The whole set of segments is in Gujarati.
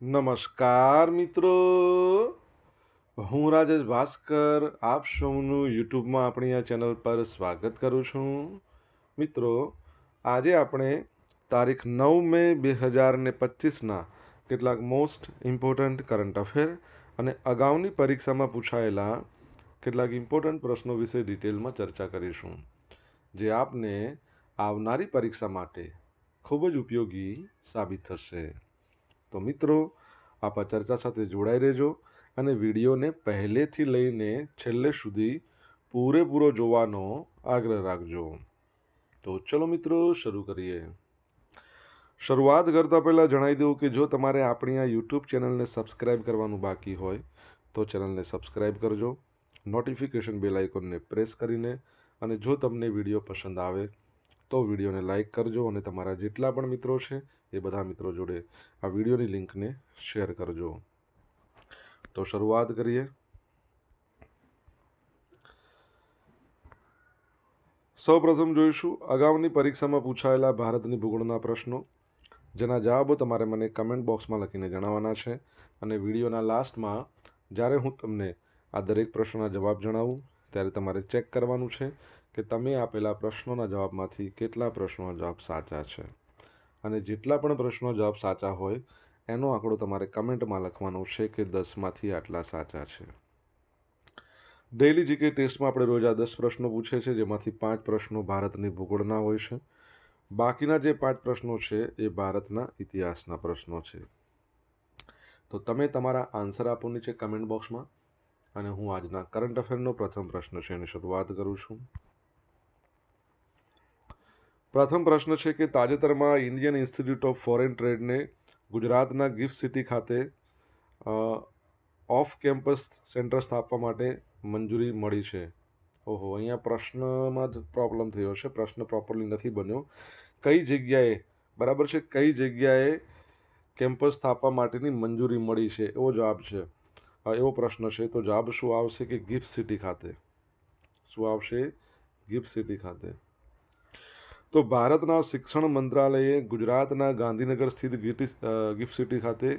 નમસ્કાર મિત્રો, હું રાજેશ ભાસ્કર આપ સૌનું યુટ્યુબમાં આપણી આ ચેનલ પર સ્વાગત કરું છું. મિત્રો, આજે આપણે તારીખ 9 મે 2025ના કેટલાક મોસ્ટ ઇમ્પોર્ટન્ટ કરંટ અફેર અને અગાઉની પરીક્ષામાં પૂછાયેલા કેટલાક ઇમ્પોર્ટન્ટ પ્રશ્નો વિશે ડિટેલમાં ચર્ચા કરીશું, જે આપને આવનારી પરીક્ષા માટે ખૂબ જ ઉપયોગી સાબિત થશે. તો મિત્રો, આપ આ ચર્ચા સાથે જોડાઈ રહેજો અને વિડીયોને પહેલેથી લઈને છેલ્લે સુધી પૂરેપૂરો જોવાનો આગ્રહ રાખજો. તો ચલો મિત્રો, શરૂ કરીએ. શરૂઆત કરતાં પહેલાં જણાવી દઉં કે જો તમારે આપણી આ યુટ્યુબ ચેનલને સબસ્ક્રાઈબ કરવાનું બાકી હોય તો ચેનલને સબસ્ક્રાઈબ કરજો, નોટિફિકેશન બેલ આઇકોનને પ્રેસ કરીને, અને જો તમને વિડીયો પસંદ આવે તો વિડીયોને લાઇક કરજો અને તમારા જેટલા પણ મિત્રો છે એ બધા મિત્રો જોડે આ વિડીયોની લિંકને શેર કરજો. તો શરૂઆત કરીએ. સૌપ્રથમ જોઈશું અગાઉની પરીક્ષામાં પૂછાયેલા ભારતની ભૂગોળના પ્રશ્નો, જેના જવાબો તમારે મને કમેન્ટ બોક્સમાં લખીને જણાવવાના છે. અને વિડીયોના લાસ્ટમાં જ્યારે હું તમને આ દરેક પ્રશ્નોના જવાબ જણાવું ત્યારે તમારે ચેક કરવાનું છે કે તમે આપેલા પ્રશ્નોના જવાબમાંથી કેટલા પ્રશ્નોના જવાબ સાચા છે. અને જેટલા પણ પ્રશ્નો જવાબ સાચા હોય એનો આંકડો તમારે કમેન્ટમાં લખવાનો છે કે 10માંથી આટલા સાચા છે. ડેઇલી જીકે ટેસ્ટમાં આપણે રોજ આ 10 પ્રશ્નો પૂછે છે, જેમાંથી 5 પ્રશ્નો ભારતની ભૂગોળના હોય છે. બાકીના જે 5 પ્રશ્નો છે એ ભારતના ઇતિહાસના પ્રશ્નો છે. તો તમે તમારા આન્સર આપો નીચે કમેન્ટ બોક્સમાં, અને હું આજના કરંટ અફેરનો પ્રથમ પ્રશ્ન છે એની શરૂઆત કરું છું. પ્રથમ પ્રશ્ન છે કે તાજેતરમાં ઇન્ડિયન ઇન્સ્ટિટ્યૂટ ઓફ ફોરેન ટ્રેડને ગુજરાતના ગિફ્ટ સિટી ખાતે ઓફ કેમ્પસ સેન્ટર સ્થાપવા માટે મંજૂરી મળી છે. ઓહો, અહીંયા પ્રશ્નમાં જ પ્રોબ્લેમ થયો છે, પ્રશ્ન પ્રોપરલી નથી બન્યો. કઈ જગ્યાએ, બરાબર છે, કઈ જગ્યાએ કેમ્પસ સ્થાપવા માટેની મંજૂરી મળી છે એવો જવાબ છે, એવો પ્રશ્ન છે. તો જવાબ શું આવશે કે ગિફ્ટ સિટી ખાતે. શું આવશે? ગિફ્ટ સિટી ખાતે. તો ભારતના શિક્ષણ મંત્રાલયે ગુજરાતના ગાંધીનગર સ્થિત ગિફ્ટ સિટી ખાતે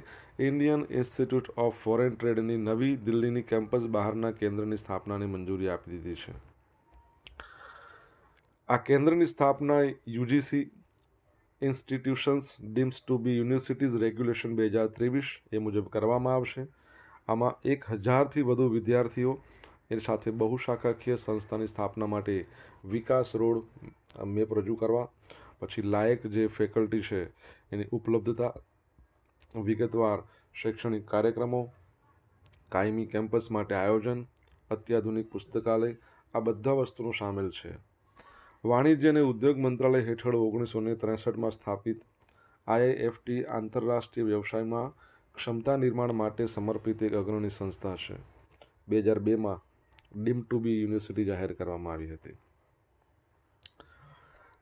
ઇન્ડિયન ઇન્સ્ટિટ્યૂટ ઓફ ફોરેન ટ્રેડની નવી દિલ્હીની કેમ્પસ બહારના કેન્દ્રની સ્થાપનાની મંજૂરી આપી દીધી છે. આ કેન્દ્રની સ્થાપના યુજીસી ઇન્સ્ટિટ્યુશન્સ ડીમ્સ ટુ બી યુનિવર્સિટીઝ રેગ્યુલેશન 2023 એ મુજબ કરવામાં આવશે. આમાં 1000થી વધુ વિદ્યાર્થીઓ એ સાથે બહુશાખાકીય સંસ્થાની સ્થાપના માટે વિકાસ રોડ મેપ રજૂ કરવા, પછી લાયક જે ફેકલ્ટી છે એની ઉપલબ્ધતા, વિગતવાર શૈક્ષણિક કાર્યક્રમો, કાયમી કેમ્પસ માટે આયોજન, અત્યાધુનિક પુસ્તકાલય, આ બધા વસ્તુનો સામેલ છે. વાણિજ્ય અને ઉદ્યોગ મંત્રાલય હેઠળ 1963માં સ્થાપિત આઈઆઈએફટી આંતરરાષ્ટ્રીય વ્યવસાયમાં ક્ષમતા નિર્માણ માટે સમર્પિત એક અગ્રણી સંસ્થા છે. 2002માં ડીમ ટુ બી યુનિવર્સિટી જાહેર કરવામાં આવી હતી.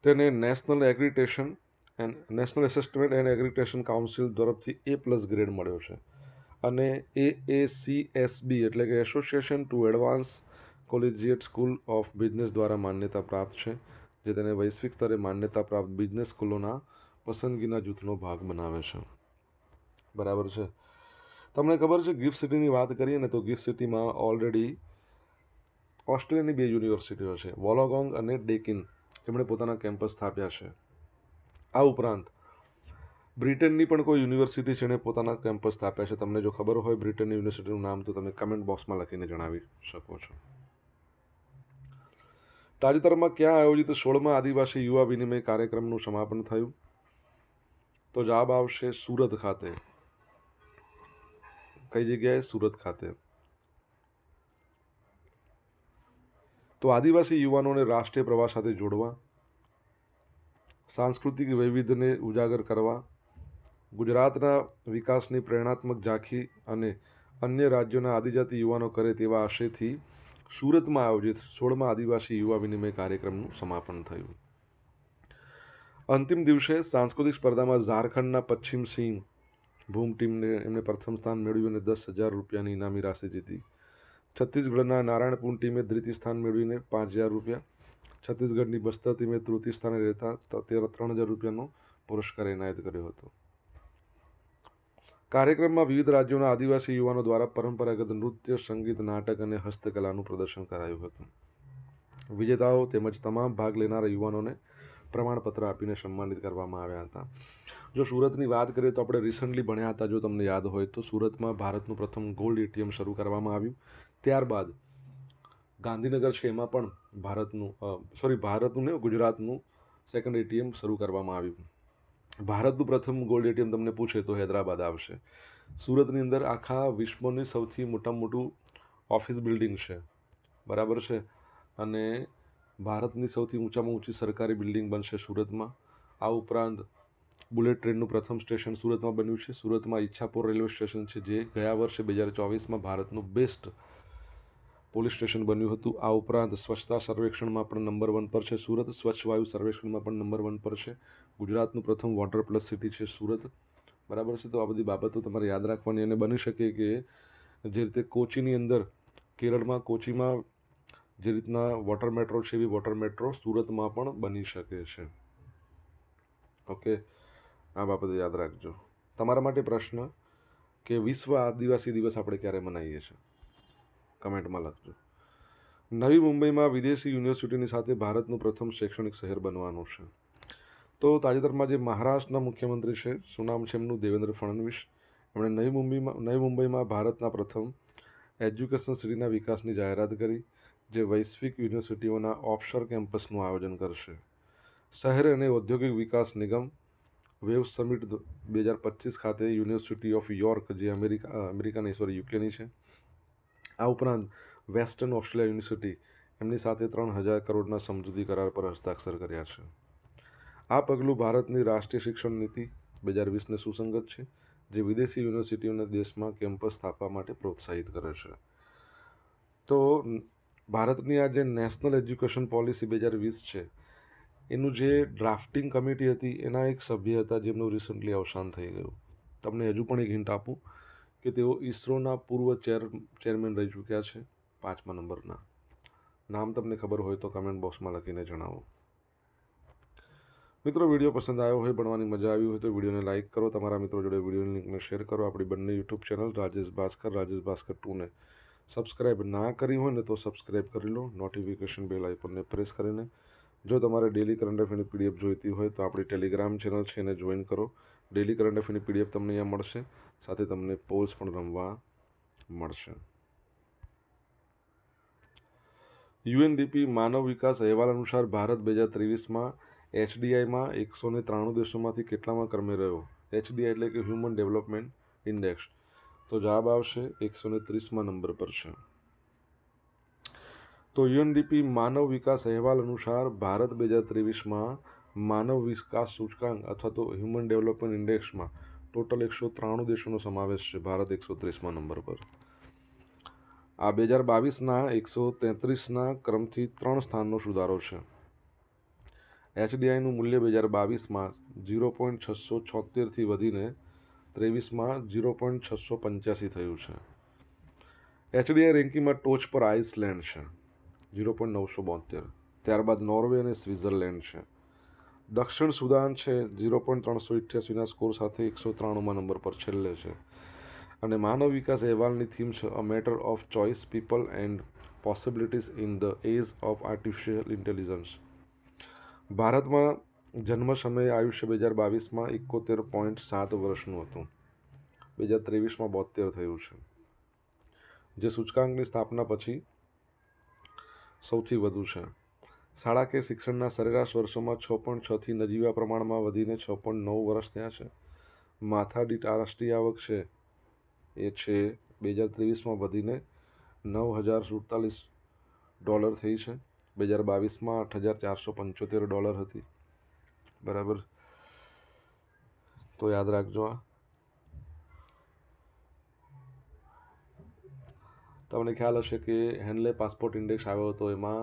તેને નેશનલ એસેસમેન્ટ એન્ડ એગ્રીટેશન કાઉન્સિલ તરફથી A+ ગ્રેડ મળ્યો છે. અને AACSB એટલે કે association to advance collegiate school of business દ્વારા માન્યતા પ્રાપ્ત છે, જે તેને વૈશ્વિક સ્તરે માન્યતા પ્રાપ્ત બિઝનેસ સ્કૂલોના પસંદગીના જૂથનો ભાગ બનાવે છે. બરાબર છે. તમને ખબર છે, ગિફ્ટ સિટીની વાત કરીએ ને તો ગિફ્ટ સિટીમાં ઓલરેડી ઓસ્ટ્રેલિયાની 2 યુનિવર્સિટીઓ છે, વોલોગોંગ અને ડેકિન, એમણે પોતાના કેમ્પસ સ્થાપ્યા છે. આ ઉપરાંત બ્રિટનની પણ કોઈ યુનિવર્સિટી છે એણે પોતાના કેમ્પસ સ્થાપ્યા છે. તમને જો ખબર હોય બ્રિટનની યુનિવર્સિટીનું નામ તો તમે કમેન્ટ બોક્સમાં લખીને જણાવી શકો છો. તાજેતરમાં ક્યાં આયોજિત 16મા આદિવાસી યુવા વિનિમય કાર્યક્રમનું સમાપન થયું? તો જવાબ આવશે સુરત ખાતે. કઈ જગ્યાએ? સુરત ખાતે. તો આદિવાસી યુવાનોને રાષ્ટ્રીય પ્રવાહ સાથે જોડવા, સાંસ્કૃતિક વૈવિધ્યને ઉજાગર કરવા, ગુજરાતના વિકાસની પ્રેરણાત્મક ઝાંખી અને અન્ય રાજ્યોના આદિજાતિ યુવાનો કરે તેવા આશયથી સુરતમાં આયોજિત 16મા આદિવાસી યુવા વિનિમય કાર્યક્રમનું સમાપન થયું. અંતિમ દિવસે સાંસ્કૃતિક સ્પર્ધામાં ઝારખંડના પશ્ચિમ સિંહ ભૂમ ટીમને એમને પ્રથમ સ્થાન મેળવ્યું અને 10,000 રૂપિયાની ઇનામી રાશિ જીતી. છત્તીસગઢના નારાયણપુર ટીમે દ્વિતીય સ્થાન મેળવીને 5,000 રૂપિયા, છત્તીસગઢની બસ્તર ટીમે તૃતીય સ્થાને રહેતા 3,000 રૂપિયાનો પુરસ્કાર એનાયત કર્યો હતો. કાર્યક્રમમાં વિવિધ રાજ્યોના આદિવાસી યુવાનો દ્વારા પરંપરાગત નૃત્ય, સંગીત, નાટક અને હસ્તકલાનું પ્રદર્શન કરાયું હતું. વિજેતાઓ તેમજ તમામ ભાગ લેનારા યુવાનોને પ્રમાણપત્ર આપીને સન્માનિત કરવામાં આવ્યા હતા. જો સુરતની વાત કરીએ તો આપણે રિસન્ટલી ભણ્યા હતા, જો તમને યાદ હોય તો સુરતમાં ભારતનું પ્રથમ ગોલ્ડ એટીએમ શરૂ કરવામાં આવ્યું. ત્યારબાદ ગાંધીનગર છે એમાં પણ ભારતનું ને ગુજરાતનું સેકન્ડ એટીએમ શરૂ કરવામાં આવ્યું. ભારતનું પ્રથમ ગોલ્ડ એટીએમ તમને પૂછે તો હૈદરાબાદ આવશે. સુરતની અંદર આખા વિશ્વની સૌથી મોટું ઓફિસ બિલ્ડિંગ છે, બરાબર છે, અને ભારતની સૌથી ઊંચામાં ઊંચી સરકારી બિલ્ડિંગ બનશે સુરતમાં. આ ઉપરાંત બુલેટ ટ્રેનનું પ્રથમ સ્ટેશન સુરતમાં બન્યું છે. સુરતમાં ઈચ્છાપુર રેલવે સ્ટેશન છે, જે ગયા વર્ષે 2024માં ભારતનું બેસ્ટ પોલીસ સ્ટેશન બન્યું હતું. આ ઉપરાંત સ્વચ્છતા સર્વેક્ષણમાં પણ નંબર 1 પર છે સુરત. સ્વચ્છ વાયુ સર્વેક્ષણમાં પણ નંબર 1 પર છે. ગુજરાતનું પ્રથમ વોટર પ્લસ સિટી છે સુરત, બરાબર છે. તો આ બધી બાબતો તમારે યાદ રાખવાની, અને બની શકે કે જે રીતે કોચીની અંદર, કેરળમાં કોચીમાં જે રીતના વોટર મેટ્રો છે એવી વોટર મેટ્રો સુરતમાં પણ બની શકે છે. ઓકે, આ બાબત યાદ રાખજો. તમારા માટે પ્રશ્ન કે વિશ્વ આદિવાસી દિવસ આપણે ક્યારે મનાવીએ છીએ? કમેન્ટમાં લખજો. નવી મુંબઈમાં વિદેશી યુનિવર્સિટીની સાથે ભારતનું પ્રથમ શૈક્ષણિક શહેર બનવાનું છે. તો તાજેતરમાં જે મહારાષ્ટ્રના મુખ્યમંત્રી છે, શું નામ છે એમનું? દેવેન્દ્ર ફડણવીસ. એમણે નવી મુંબઈમાં ભારતના પ્રથમ એજ્યુકેશન સિટીના વિકાસની જાહેરાત કરી, જે વૈશ્વિક યુનિવર્સિટીઓના ઓફશોર કેમ્પસનું આયોજન કરશે. શહેર અને ઔદ્યોગિક વિકાસ નિગમ વેવ સમિટ 2025 ખાતે યુનિવર્સિટી ઓફ યોર્ક, જે યુકેની છે. આ ઉપરાંત વેસ્ટર્ન ઓસ્ટ્રેલિયા યુનિવર્સિટી એમની સાથે 3000 કરોડના સમજૂતી કરાર પર હસ્તાક્ષર કર્યા છે. આ પગલું ભારતની રાષ્ટ્રીય શિક્ષણ નીતિ 2020ને સુસંગત છે, જે વિદેશી યુનિવર્સિટીઓને દેશમાં કેમ્પસ સ્થાપવા માટે પ્રોત્સાહિત કરે છે. તો ભારતની આ જે નેશનલ એજ્યુકેશન પોલિસી 2020 છે, એનું જે ડ્રાફ્ટિંગ કમિટી હતી એના એક સભ્ય હતા જેમનું રિસન્ટલી અવસાન થઈ ગયું. તમને હજુ પણ એક હિન્ટ આપું કે તેઓ ઇસરોના પૂર્વ ચેરમેન રહી ચૂક્યા છે, 5મા નંબરના. નામ તમને ખબર હોય તો કમેન્ટ બોક્સમાં લખીને જણાવો. મિત્રો, વિડીયો પસંદ આવ્યો હોય, ભણવાની મજા આવી હોય તો વિડીયોને લાઇક કરો, તમારા મિત્રો જોડે વિડીયોની લિંકને શેર કરો. આપણી બંને યુટ્યુબ ચેનલ રાજેશ ભાસ્કર 2ને સબસ્ક્રાઈબ ના કરી હોય ને તો સબસ્ક્રાઈબ કરી લો, નોટિફિકેશન બેલ આઇકોનને પ્રેસ કરીને. જો તમારે ડેલી કરંટ અફેરની પીડીએફ જોઈતી હોય તો આપણી ટેલિગ્રામ ચેનલ છે એને જોઈન કરો. ડેલી કરંટ અફેરની પીડીએફ તમને અહીંયા મળશે, સાથે તમને પોલ્સ પણ રમવા મળશે. યુએનડીપી માનવ વિકાસ અહેવાલ અનુસાર ભારત 2023માં HDIમાં 193 દેશોમાંથી કેટલામાં ક્રમે રહ્યો? HDI એટલે કે હ્યુમન ડેવલપમેન્ટ ઇન્ડેક્સ. તો જવાબ આવશે 130મા નંબર પર છે. તો યુએનડીપી માનવ વિકાસ અહેવાલ અનુસાર ભારત 2023માં માનવ વિકાસ સૂચકાંક અથવા તો હ્યુમન ડેવલપમેન્ટ ઇન્ડેક્સમાં ટોટલ 193 દેશોનો સમાવેશ છે. ભારત 130મા નંબર પર. આ 2022ના 133ના ક્રમથી 3 સ્થાનનો સુધારો છે. HDIનું મૂલ્ય 2022માં 0.676થી વધીને 23માં 0.685 થયું છે. HDI રેન્કિંગમાં ટોચ પર આઇસલેન્ડ છે, 0.972. ત્યારબાદ નોર્વે અને સ્વિટ્ઝરલેન્ડ છે. દક્ષિણ સુદાન છે 0.388ના સ્કોર સાથે 193મા નંબર પર છેલ્લે છે. અને માનવ વિકાસ અહેવાલની થીમ છે a matter of choice, people and possibilities in the age of artificial intelligence. ભારતમાં જન્મ સમયે આયુષ્ય 2022માં 71.7 વર્ષનું હતું, 2023માં 72 થયું છે, જે સૂચકાંકની સ્થાપના પછી સૌથી વધુ છે. શાળાકીય શિક્ષણના સરેરાશ વર્ષોમાં 6.6થી નજીવા પ્રમાણમાં વધીને 6.9 વર્ષ થયા છે. માથાદીઠ રાષ્ટ્રીય આવક છે એ છે 2023માં વધીને $9,047 થઈ છે. 2022માં $8,475 હતી, બરાબર. તો યાદ રાખજો. તમને ખ્યાલ હશે કે હેનલે પાસપોર્ટ ઇન્ડેક્સ આવ્યો હતો, એમાં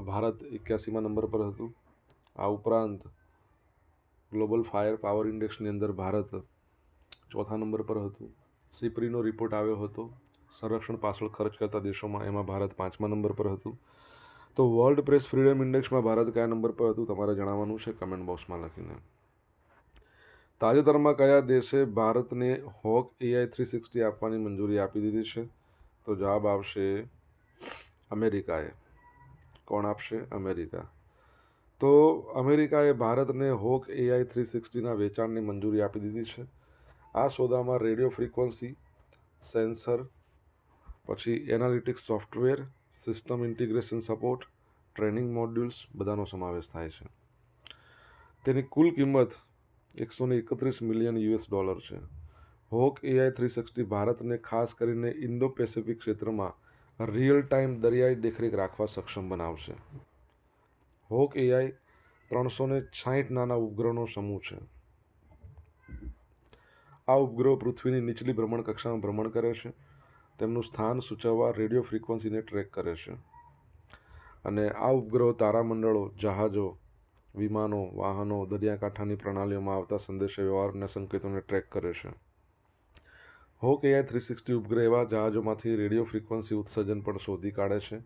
ભારત 81મા નંબર પર હતું. આ ઉપરાંત ગ્લોબલ ફાયર પાવર ઇન્ડેક્સની અંદર ભારત 4થા નંબર પર હતું. સિપ્રીનો રિપોર્ટ આવ્યો હતો સંરક્ષણ પાછળ ખર્ચ કરતા દેશોમાં, એમાં ભારત 5મા નંબર પર હતું. તો વર્લ્ડ પ્રેસ ફ્રીડમ ઇન્ડેક્સમાં ભારત કયા નંબર પર હતું તમારે જણાવવાનું છે કમેન્ટ બોક્સમાં લખીને. તાજેતરમાં કયા દેશે ભારતને હોક AI 360 આપવાની મંજૂરી આપી દીધી છે? તો જવાબ આવશે અમેરિકાએ. કોણ આપશે? અમેરિકા. તો અમેરિકાએ ભારતને હોક AI 360ના વેચાણની મંજૂરી આપી દીધી છે. આ સોદામાં રેડિયો ફ્રીક્વન્સી, સેન્સર, પછી analytics software, system integration support, training modules બધાનો સમાવેશ થાય છે. તેની કુલ કિંમત $131 મિલિયન છે. હોક AI 360 ભારતને ખાસ કરીને ઇન્ડો પેસિફિક ક્ષેત્રમાં રિયલ ટાઈમ દરિયાઈ દેખરેખ રાખવા સક્ષમ બનાવશે. હોક AI 360 નાના ઉપગ્રહનો સમૂહ છે. આ ઉપગ્રહો પૃથ્વીની નીચલી ભ્રમણ કક્ષામાં ભ્રમણ કરે છે. તેમનું સ્થાન સૂચવવા રેડિયો ફ્રીક્વન્સીને ટ્રેક કરે છે. અને આ ઉપગ્રહો તારામંડળો, જહાજો, વિમાનો, વાહનો, દરિયાકાંઠાની પ્રણાલીઓમાં આવતા સંદેશાવ્યવહારના સંકેતોને ટ્રેક કરે છે. હોક AI 360 ઉપગ્રહ એવા જહાજોમાંથી રેડિયો ફ્રીક્વન્સી ઉત્સર્જન પણ શોધી કાઢે છે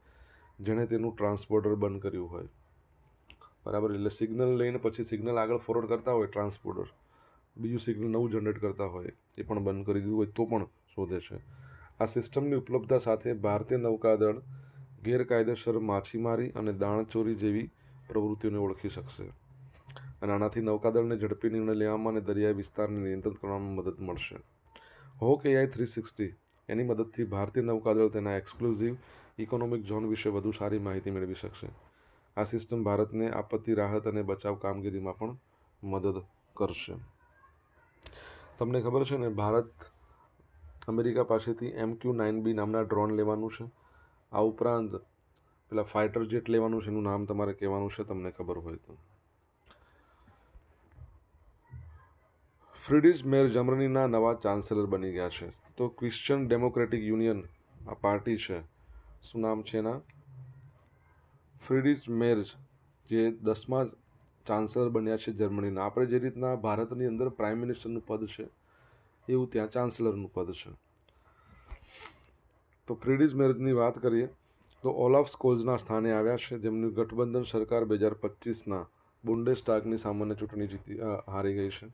જેણે તેનું ટ્રાન્સપોન્ડર બંધ કર્યું હોય. બરાબર, એટલે સિગ્નલ લઈને પછી સિગ્નલ આગળ ફોરવર્ડ કરતા હોય ટ્રાન્સપોન્ડર, બીજું સિગ્નલ નવું જનરેટ કરતા હોય એ પણ બંધ કરી દીધું હોય તો પણ શોધે છે. આ સિસ્ટમની ઉપલબ્ધતા સાથે ભારતીય નૌકાદળ ગેરકાયદેસર માછીમારી અને દાણચોરી જેવી પ્રવૃત્તિઓને ઓળખી શકશે. અને આનાથી નૌકાદળને ઝડપી નિર્ણય લેવામાં અને દરિયાઈ વિસ્તારને નિયંત્રિત કરવામાં મદદ મળશે. હોક AI 360 એની મદદથી ભારતીય નૌકાદળ તેના એક્સક્લુઝિવ ઇકોનોમિક ઝોન વિશે વધુ સારી માહિતી મેળવી શકશે. આ સિસ્ટમ ભારતને આપત્તિ રાહત અને બચાવ કામગીરીમાં પણ મદદ કરશે. તમને ખબર છે ને, ભારત અમેરિકા પાસેથી MQ-9B નામના ડ્રોન લેવાનું છે. આ ઉપરાંત પેલા ફાઇટર જેટ લેવાનું છે, એનું નામ તમારે કહેવાનું છે તમને ખબર હોય તો. ફ્રીડરિચ મેર જર્મનીના નવા ચાન્સેલર બની ગયા છે. તો ક્રિશ્ચિયન ડેમોક્રેટિક યુનિયન આ પાર્ટી છે, શું નામ છે એના? ફ્રીડરિચ મેર્જ, જે 10મા ચાન્સેલર બન્યા છે જર્મનીના. આપણે જે રીતના ભારતની અંદર પ્રાઇમ મિનિસ્ટરનું પદ છે એવું ત્યાં ચાન્સેલરનું પદ છે. તો ફ્રીડરિચ મેર્જની વાત કરીએ તો ઓલાફ સ્કોલ્ઝના સ્થાને આવ્યા છે, જેમની ગઠબંધન સરકાર 2025ના બુન્ડેસ્ટાગની સામાન્ય ચૂંટણી હારી ગઈ છે.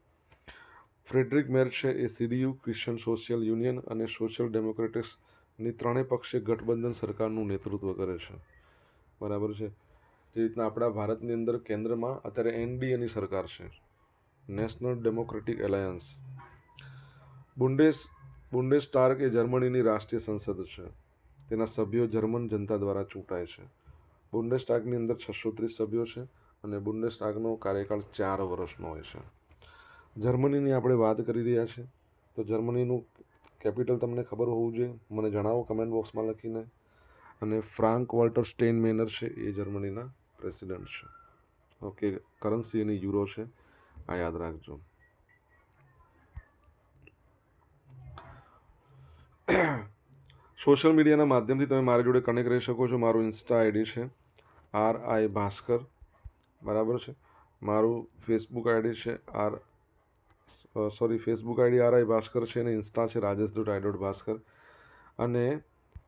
ફ્રેડરિક મેર્ચ છે એ CDU, ક્રિશ્ચિયન સોશિયલ યુનિયન અને સોશિયલ ડેમોક્રેટિક્સની ત્રણેય પક્ષે ગઠબંધન સરકારનું નેતૃત્વ કરે છે. બરાબર છે. જે રીતના આપણા ભારતની અંદર કેન્દ્રમાં અત્યારે NDAની સરકાર છે, નેશનલ ડેમોક્રેટિક એલાયન્સ. બુન્ડેસ્ટાગ એ જર્મનીની રાષ્ટ્રીય સંસદ છે. તેના સભ્યો જર્મન જનતા દ્વારા ચૂંટાય છે. બુન્ડેસ્ટાગની અંદર 630 સભ્યો છે અને બુન્ડેસ્ટાગનો કાર્યકાળ 4 વર્ષનો હોય છે. જર્મનીની આપણે વાત કરી રહ્યા છીએ, તો જર્મનીનું કેપિટલ તમને ખબર હોવું જોઈએ, મને જણાવો કમેન્ટ બોક્સમાં લખીને. અને ફ્રાન્ક વોલ્ટર સ્ટેઇનમેનર છે એ જર્મનીના પ્રેસિડેન્ટ છે. ઓકે, કરન્સી એની યુરો છે, આ યાદ રાખજો. સોશિયલ મીડિયાના માધ્યમથી તમે મારી જોડે કનેક્ટ રહી શકો છો. મારું ઇન્સ્ટા આઈડી છે RI ભાસ્કર, બરાબર છે. મારું ફેસબુક આઈડી છે ફેસબુક આઈડી RI ભાસ્કર છે અને ઇન્સ્ટા છે rajesh.i.ભાસ્કર. અને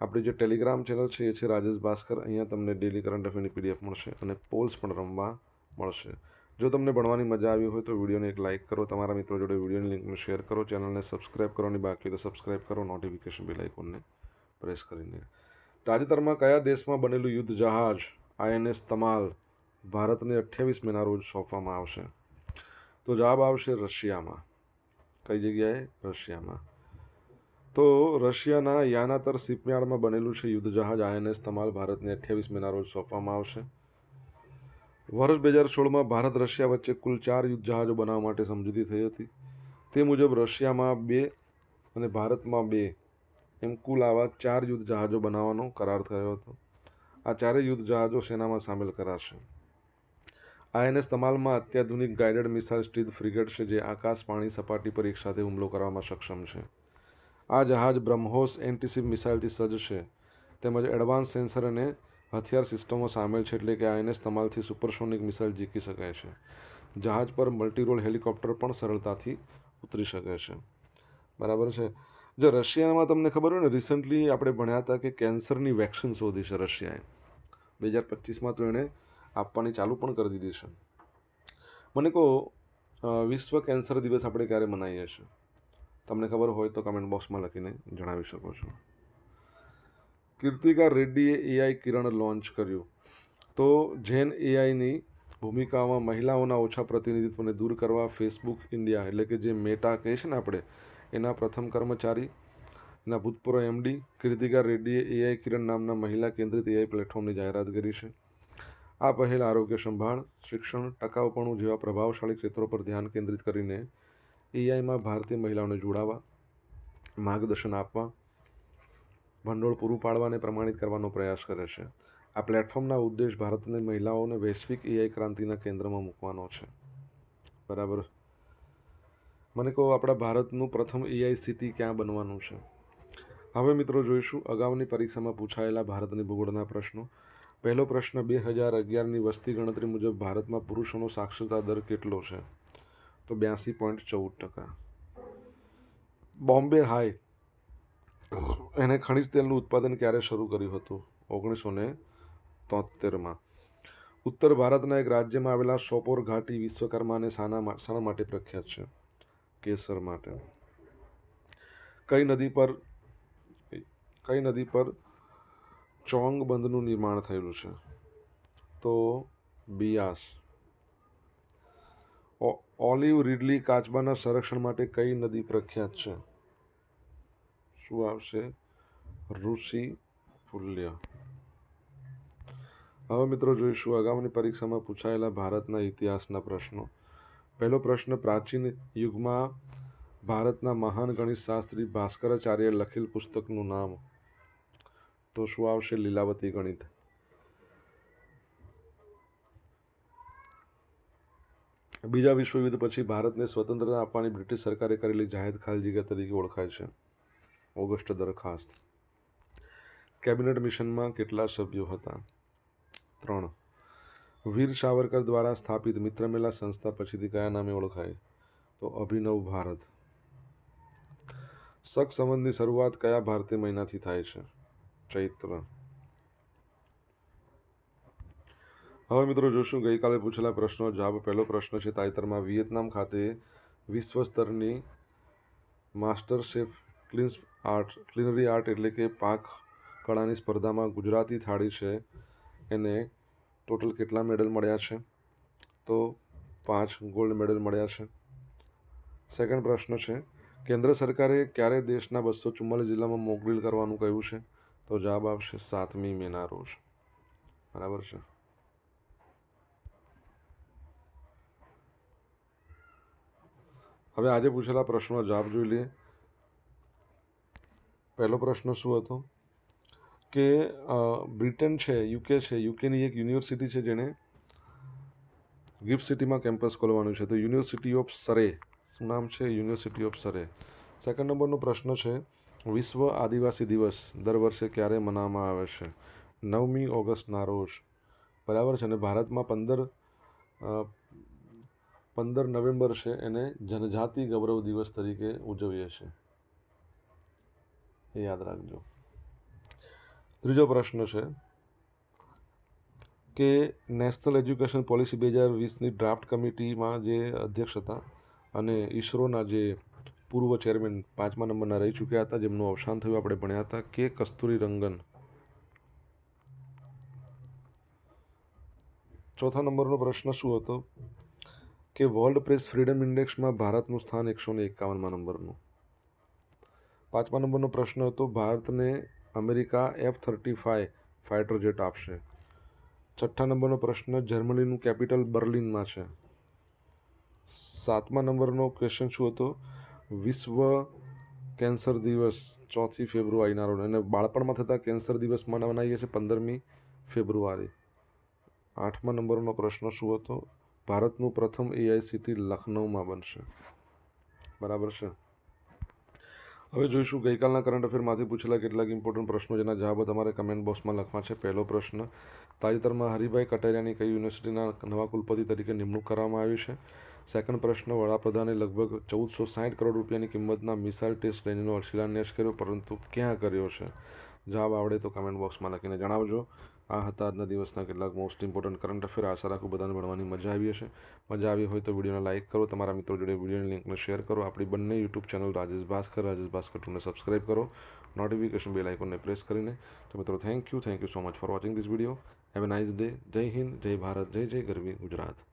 આપણી જે ટેલિગ્રામ ચેનલ છે એ છે રાજેશ ભાસ્કર. અહીંયા તમને ડેલી કરંટ અફેરની PDF મળશે અને પોલ્સ પણ રમવા મળશે. જો તમને ભણવાની મજા આવી હોય તો વિડીયોને એક લાઇક કરો, તમારા મિત્રો જોડે વિડીયોની લિંકને શેર કરો, ચેનલને સબસ્ક્રાઇબ કરવાની બાકી હોય તો સબસ્ક્રાઇબ કરો, નોટિફિકેશન બેલ આઇકોનને પ્રેસ કરીને. તાજેતરમાં કયા દેશમાં બનેલું યુદ્ધ જહાજ INS તમાલ ભારતને 28 મેના રોજ સોંપવામાં આવશે? તો જવાબ આવશે રશિયામાં. કઈ જગ્યાએ? રશિયામાં. તો રશિયાના યાનાતર શિપયાર્ડમાં બનેલું છે યુદ્ધ જહાજ INS તમાલ ભારતને 28 મેના રોજ સોંપવામાં આવશે. વર્ષ 2016માં ભારત રશિયા વચ્ચે કુલ 4 યુદ્ધ જહાજો બનાવવા માટે સમજૂતી થઈ હતી. તે મુજબ રશિયામાં 2 અને ભારતમાં 2 એમ કુલ આવા 4 યુદ્ધ જહાજો બનાવવાનો કરાર થયો હતો. આ ચારેય યુદ્ધ જહાજો સેનામાં સામેલ કરાશે. INS તમાલમાં અત્યાધુનિક ગાઇડેડ મિસાઇલ સ્ટીલ્થ ફ્રિગેટ છે, જે આકાશ, પાણી, સપાટી પર એકસાથે હુમલો કરવામાં સક્ષમ છે. આ જહાજ બ્રહ્મોસ એન્ટીશિપ મિસાઇલથી સજ્જ છે, તેમજ એડવાન્સ સેન્સર અને હથિયાર સિસ્ટમો સામેલ છે, એટલે કે INS તમાલથી સુપરસોનિક મિસાઇલ ઝીકી શકાય છે. જહાજ પર મલ્ટીરોલ હેલિકોપ્ટર પણ સરળતાથી ઉતરી શકે છે. બરાબર છે. જો રશિયામાં તમને ખબર હોય ને, રિસન્ટલી આપણે ભણ્યા હતા કે કેન્સરની વેક્સિન શોધી છે રશિયાએ. 2025માં તો એણે આપવાની ચાલુ પણ કરી દીધી છે. મને કહો, વિશ્વ કેન્સર દિવસ આપણે ક્યારે મનાવીએ છીએ? તમને ખબર હોય તો કમેન્ટ બોક્સમાં લખીને જણાવી શકો છો. કીર્તિકા રેડ્ડીએ એઆઈ કિરણ લોન્ચ કર્યું. તો જેન એઆઈની ભૂમિકામાં મહિલાઓના ઓછા પ્રતિનિધિત્વને દૂર કરવા ફેસબુક ઇન્ડિયા એટલે કે જે મેટા કહે છે ને આપણે, એના પ્રથમ કર્મચારી, એના ભૂતપૂર્વ એમડી કીર્તિકા રેડ્ડીએ એઆઈ કિરણ નામના મહિલા કેન્દ્રિત એઆઈ પ્લેટફોર્મની જાહેરાત કરી છે. આ પહેલ આરોગ્ય સંભાળ, શિક્ષણ, ટકાઉપણું જેવા પ્રભાવશાળી ક્ષેત્રો પર ધ્યાન કેન્દ્રિત કરીને એઆઈમાં ભારતીય મહિલાઓને જોડાવા, માર્ગદર્શન આપવા, ભંડોળ પૂરું પાડવા અને પ્રમાણિત કરવાનો પ્રયાસ કરે છે. આ પ્લેટફોર્મના ઉદ્દેશ ભારતની મહિલાઓને વૈશ્વિક એઆઈ ક્રાંતિના કેન્દ્રમાં મૂકવાનો છે. બરાબર. મને કહો, આપણા ભારતનું પ્રથમ એઆઈ સિટી ક્યાં બનવાનું છે? હવે મિત્રો જોઈશું અગાઉની પરીક્ષામાં પૂછાયેલા ભારતની ભૂગોળના પ્રશ્નો. પહેલો પ્રશ્ન, 2011ની વસ્તી ગણતરી મુજબ ભારતમાં પુરુષોનો સાક્ષરતા દર કેટલો છે? તો 82.14%. બોમ્બે હાઈ એને ખનિજ તેલનું ઉત્પાદન ક્યારે શરૂ કર્યું હતું? 1973માં. ઉત્તર ભારતના એક રાજ્યમાં આવેલા સોપોર ઘાટી વિશ્વકર્માને શાના માટે પ્રખ્યાત છે? કેસર માટે. કઈ નદી પર ચોંગ બંધનું નિર્માણ થયેલું છે? તો બિયાસ. ઓલિવ રીડલી કાચબાના સંરક્ષણ માટે કઈ નદી પ્રખ્યાત છે? શું આવશે? ઋષિ પુલ્ય. હવે મિત્રો જોઈશું આગામી પરીક્ષામાં પૂછાયેલા ભારતના ઇતિહાસના પ્રશ્નો. પહેલો પ્રશ્ન, પ્રાચીન યુગમાં ભારતના મહાન ગણિતશાસ્ત્રી ભાસ્કરાચાર્યએ લખેલ પુસ્તકનું નામ? તો શું આવશે? લીલાવતી ગણિત. બીજા વિશ્વયુદ્ધ પછી ભારતને સ્વતંત્રતા આપવાની બ્રિટિશ સરકારે કરેલી જાહેર ખાલી જગ્યા તરીકે ઓળખાય છે? ઓગસ્ટ દરખાસ્ત. કેબિનેટ મિશનમાં કેટલા સભ્યો હતા? 3. વીર સાવરકર દ્વારા સ્થાપિત મિત્રમેલા સંસ્થા પછીથી કયા નામે ઓળખાય? તો અભિનવ ભારત. શક સંવતની શરૂઆત કયા ભારતીય મહિનાથી થાય છે? ચૈત્ર. હવે મિત્રો જોશું ગઈકાલે પૂછેલા પ્રશ્નો જવાબ. પહેલો પ્રશ્ન છે, તાજેતરમાં વિયેતનામ ખાતે વિશ્વ સ્તરની માસ્ટર શેફ ક્લિનરી આર્ટ એટલે કે પાક કળાની સ્પર્ધામાં ગુજરાતી થાળી છે એને ટોટલ કેટલા મેડલ મળ્યા છે? તો 5 ગોલ્ડ મેડલ મળ્યા છે. સેકન્ડ પ્રશ્ન છે, કેન્દ્ર સરકારે ક્યારે દેશના 244 જિલ્લામાં મોક ડ્રીલ કરવાનું કહ્યું છે? તો જવાબ આવશે 7મી મેના રોજ. બરાબર છે. હવે આજે પૂછેલા પ્રશ્નો જવાબ જોઈ લઈએ. પહેલો પ્રશ્ન શું હતો કે બ્રિટન છે, યુકે છે, યુકેની એક યુનિવર્સિટી છે જેણે ગિફ્ટ સિટીમાં કેમ્પસ ખોલવાનું છે. તો યુનિવર્સિટી ઓફ સરે. શું નામ છે? યુનિવર્સિટી ઓફ સરે. સેકન્ડ નંબરનો પ્રશ્ન છે, વિશ્વ આદિવાસી દિવસ દર વર્ષે ક્યારે મનાવવામાં આવે છે? 9મી ઓગસ્ટના રોજ. બરાબર છે. અને ભારતમાં 15 નવેમ્બર છે એને જનજાતિ ગૌરવ દિવસ તરીકે ઉજવીએ છીએ. એ યાદ રાખજો. ત્રીજો પ્રશ્ન છે કે નેશનલ એજ્યુકેશન પોલિસી 2020ની ડ્રાફ્ટ કમિટીમાં જે અધ્યક્ષ હતા અને ઈસરોના જે પૂર્વ ચેરમેન 5મા નંબરના રહી ચૂક્યા હતા, જેમનું અવસાન થયું, આપણે ભણ્યા હતા, કે કસ્તુરી રંગન. ચોથા નંબરનો પ્રશ્ન શું હતો કે વર્લ્ડ પ્રેસ ફ્રીડમ ઇન્ડેક્સમાં ભારતનું સ્થાન 151મા નંબરનું. 5મા નંબરનો પ્રશ્ન હતો, ભારતને અમેરિકા F-35 ફાઇટર જેટ આપશે. 6થા નંબરનો પ્રશ્ન, જર્મનીનું કેપિટલ બર્લિનમાં છે. 7મા નંબરનો ક્વેશ્ચન શું હતો? વિશ્વ કેન્સર દિવસ 4મી ફેબ્રુઆરીના રોજ, અને બાળપણમાં થતા કેન્સર દિવસ મનાવીએ છીએ 15મી ફેબ્રુઆરી. 8મા નંબરનો પ્રશ્ન શું હતો? ભારતનું પ્રથમ એઆઈ સિટી લખનૌમાં બનશે. બરાબર છે. હવે જોઈશું ગઈકાલના કરંટ અફેરમાંથી પૂછેલા કેટલાક ઇમ્પોર્ટન્ટ પ્રશ્નો જેના જવાબો તમારે કમેન્ટ બોક્સમાં લખવા છે. પહેલો પ્રશ્ન, તાજેતરમાં હરિભાઈ કટારિયાની કઈ યુનિવર્સિટીના નવા કુલપતિ તરીકે નિમણૂક કરવામાં આવી છે? સેકન્ડ પ્રશ્ન, વડાપ્રધાને લગભગ 1460 કરોડ રૂપિયાની કિંમતના મિસાઇલ ટેસ્ટ રેન્જનો શિલાન્યાસ કર્યો, પરંતુ ક્યાં કર્યો છે? જવાબ આવડે તો કમેન્ટ બોક્સમાં લખીને જણાવજો. આ હતા આજના દિવસના કેટલાક મોસ્ટ ઇમ્પોર્ટન્ટ કરંટ અફેર. આશા રાખું બધાને ભણવાની મજા આવી હશે. મજા આવી હોય તો વિડીયોને લાઇક કરો, તમારા મિત્રો જોડે વિડીયોની લિંકને શેર કરો. આપણી બંને યુટ્યુબ ચેનલ રાજેશ ભાસ્કર 2ને સબસ્ક્રાઈબ કરો, નોટિફિકેશન બેલ આઇકોનને પ્રેસ કરીને. તો મિત્રો thank you so much for watching this video. Have a nice day. જય હિન્દ, જય ભારત, જય જય ગરવી ગુજરાત.